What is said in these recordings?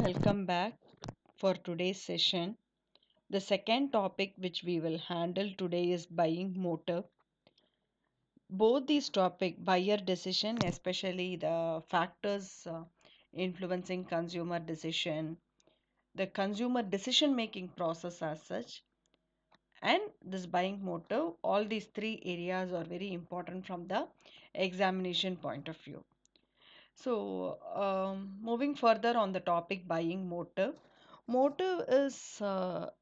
Welcome back for today's session. The second topic which we will handle today is buying motive. Both these topic buyer decision, especially the factors influencing consumer decision, the consumer decision making process as such, and this buying motive, all these three areas are very important from the examination point of view. So, moving further on the topic buying motive, motive is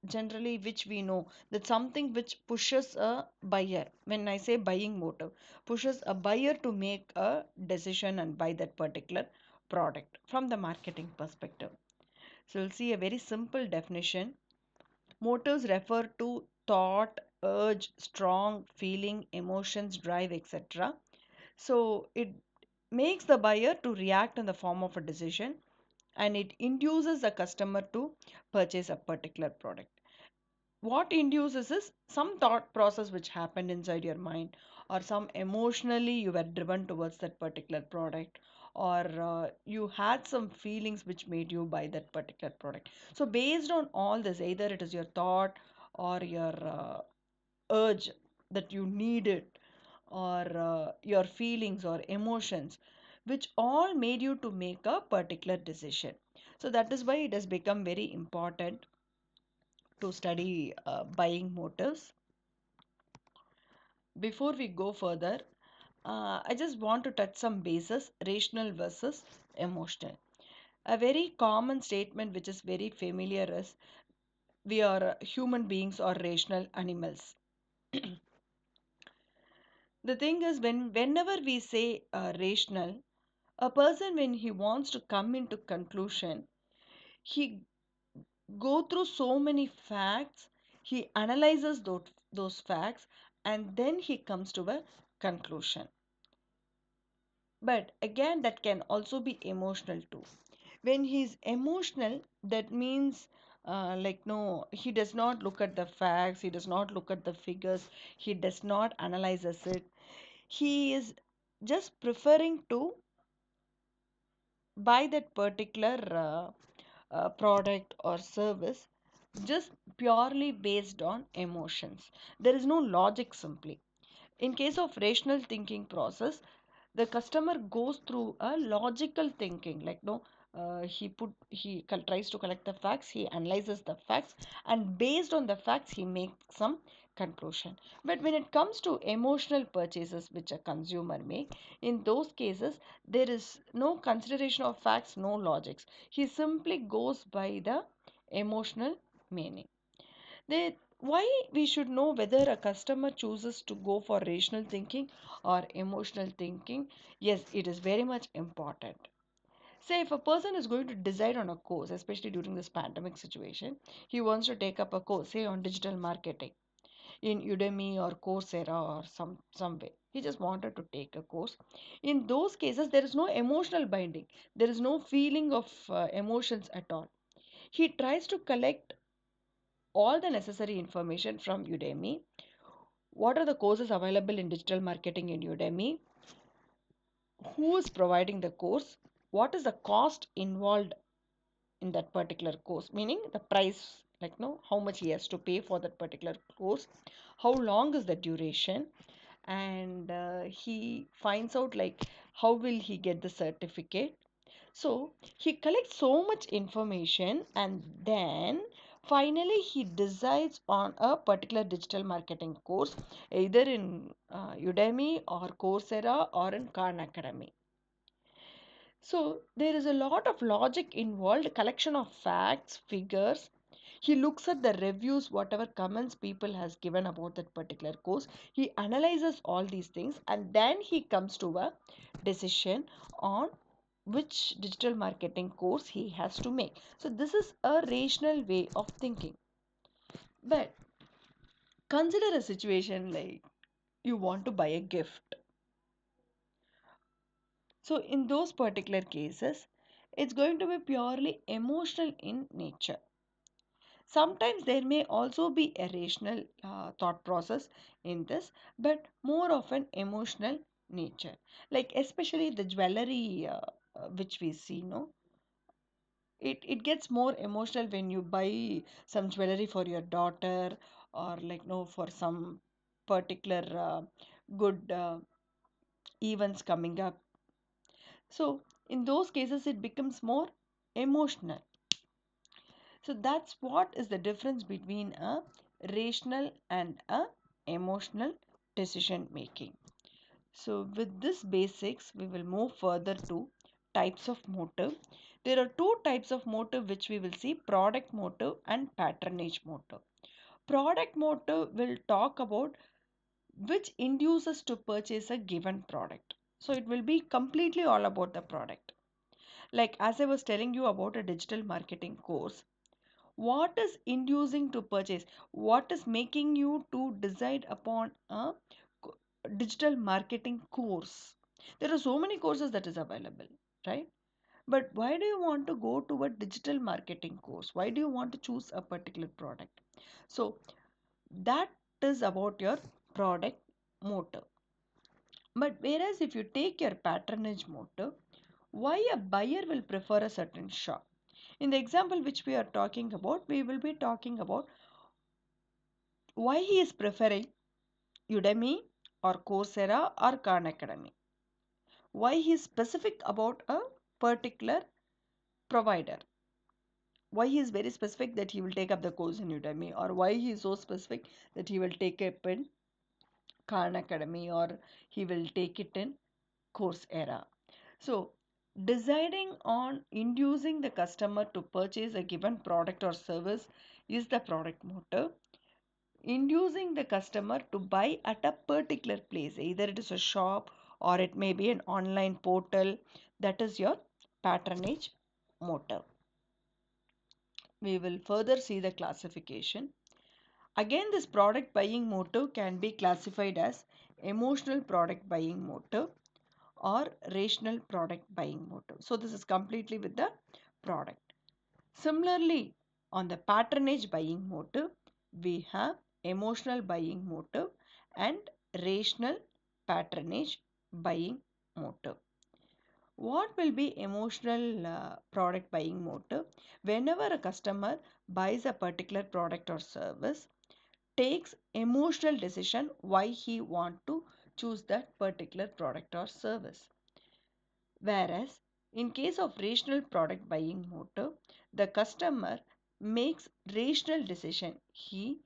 generally which we know that something which pushes a buyer. When I say buying motive, pushes a buyer to make a decision and buy that particular product from the marketing perspective. So, we'll see a very simple definition. Motives refer to thought, urge, strong feeling, emotions, drive, etc. So, it makes the buyer to react in the form of a decision and it induces the customer to purchase a particular product. What induces is some thought process which happened inside your mind, or some emotionally you were driven towards that particular product, or you had some feelings which made you buy that particular product. So based on all this, either it is your thought or your urge that you need it, or your feelings or emotions which all made you to make a particular decision. So that is why it has become very important to study buying motives. Before we go further, I just want to touch some bases: rational versus emotional. A very common statement which is very familiar is we are human beings or rational animals. The thing is, whenever we say rational, a person when he wants to come into conclusion, he go through so many facts, he analyzes those facts, and then he comes to a conclusion. But again, that can also be emotional too. When he's emotional, that means like no, he does not look at the facts, he does not look at the figures, he does not analyzes it. He is just preferring to buy that particular product or service just purely based on emotions. There is no logic simply. In case of rational thinking process, the customer goes through a logical thinking, like no, tries to collect the facts, he analyzes the facts, and based on the facts he makes some conclusion. But when it comes to emotional purchases which a consumer make, in those cases there is no consideration of facts, no logics. He simply goes by the emotional meaning. Why we should know whether a customer chooses to go for rational thinking or emotional thinking? Yes, it is very much important. Say if a person is going to decide on a course, especially during this pandemic situation, he wants to take up a course, say on digital marketing in Udemy or Coursera or some way. He just wanted to take a course. In those cases, there is no emotional binding. There is no feeling of emotions at all. He tries to collect all the necessary information from Udemy. What are the courses available in digital marketing in Udemy? Who is providing the course? What is the cost involved in that particular course? Meaning the price, like no, how much he has to pay for that particular course, how long is the duration, and he finds out like how will he get the certificate. So he collects so much information and then finally he decides on a particular digital marketing course, either in Udemy or Coursera or in Khan Academy. So there is a lot of logic involved, collection of facts, figures. He looks at the reviews, whatever comments people has given about that particular course. He analyzes all these things and then he comes to a decision on which digital marketing course he has to make. So this is a rational way of thinking. But consider a situation like you want to buy a gift. So in those particular cases, it's going to be purely emotional in nature. Sometimes there may also be a rational thought process in this, but more of an emotional nature. Like especially the jewelry which we see, no? it gets more emotional when you buy some jewelry for your daughter, or like no, for some particular good events coming up. So in those cases it becomes more emotional. So that's what is the difference between a rational and a emotional decision making. So with this basics, we will move further to types of motive. There are two types of motive which we will see: product motive and patronage motive. Product motive will talk about which induces to purchase a given product. So it will be completely all about the product. Like as I was telling you about a digital marketing course, what is inducing to purchase? What is making you to decide upon a digital marketing course? There are so many courses that is available, right? But why do you want to go to a digital marketing course? Why do you want to choose a particular product? So that is about your product motive. But whereas if you take your patronage motive, why a buyer will prefer a certain shop? In the example which we are talking about, we will be talking about why he is preferring Udemy or Coursera or Khan Academy. Why he is specific about a particular provider. Why he is very specific that he will take up the course in Udemy, or why he is so specific that he will take up in Khan Academy, or he will take it in Coursera. So, deciding on inducing the customer to purchase a given product or service is the product motive. Inducing the customer to buy at a particular place, either it is a shop or it may be an online portal, that is your patronage motive. We will further see the classification. Again, this product buying motive can be classified as emotional product buying motive or rational product buying motive. So this is completely with the product. Similarly, on the patronage buying motive, we have emotional buying motive and rational patronage buying motive. What will be emotional product buying motive? Whenever a customer buys a particular product or service, takes emotional decision why he want to choose that particular product or service. Whereas in case of rational product buying motive, the customer makes rational decision. He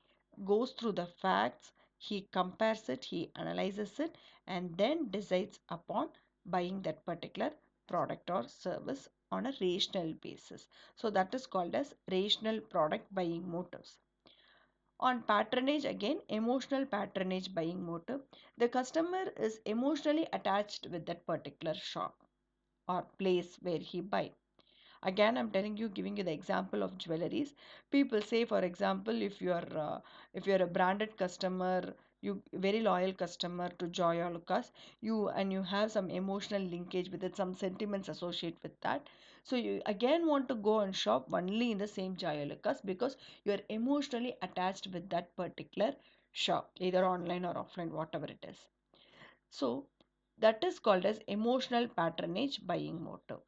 goes through the facts, he compares it, he analyzes it, and then decides upon buying that particular product or service on a rational basis. So that is called as rational product buying motives. On patronage, again, emotional patronage buying motive, the customer is emotionally attached with that particular shop or place where he buy. Again, I'm telling you, giving you the example of jewelries. People say, for example, if you're a branded customer, you very loyal customer to Joy Lucas, you have some emotional linkage with it, some sentiments associated with that. So you again want to go and shop only in the same Joy Lucas because you are emotionally attached with that particular shop, either online or offline, whatever it is. So that is called as emotional patronage buying motive.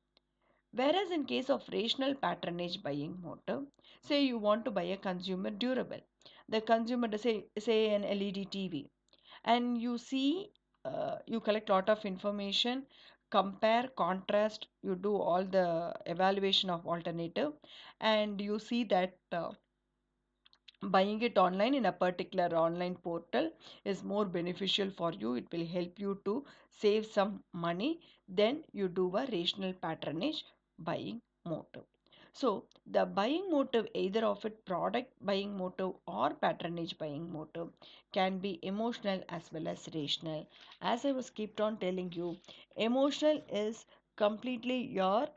Whereas in case of rational patronage buying motive, say you want to buy a consumer durable, the consumer say an LED TV, and you see you collect lot of information, compare, contrast, you do all the evaluation of alternative, and you see that buying it online in a particular online portal is more beneficial for you, it will help you to save some money, then you do a rational patronage buying motive. So the buying motive, either of it product buying motive or patronage buying motive, can be emotional as well as rational. As I was kept on telling you, emotional is completely your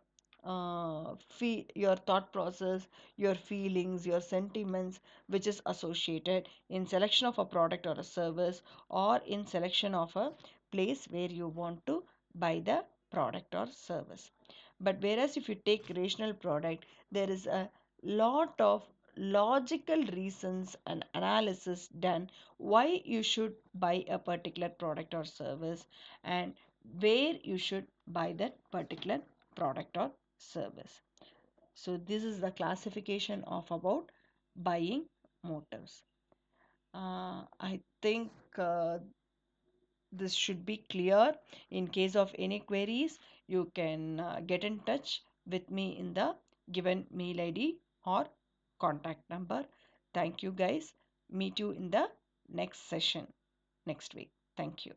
thought process, your feelings, your sentiments, which is associated in selection of a product or a service, or in selection of a place where you want to buy the product or service. But whereas if you take rational product, there is a lot of logical reasons and analysis done why you should buy a particular product or service, and where you should buy that particular product or service. So this is the classification of about buying motives. I think this should be clear. In case of any queries, you can get in touch with me in the given mail ID or contact number. Thank you, guys. Meet you in the next session next week. Thank you.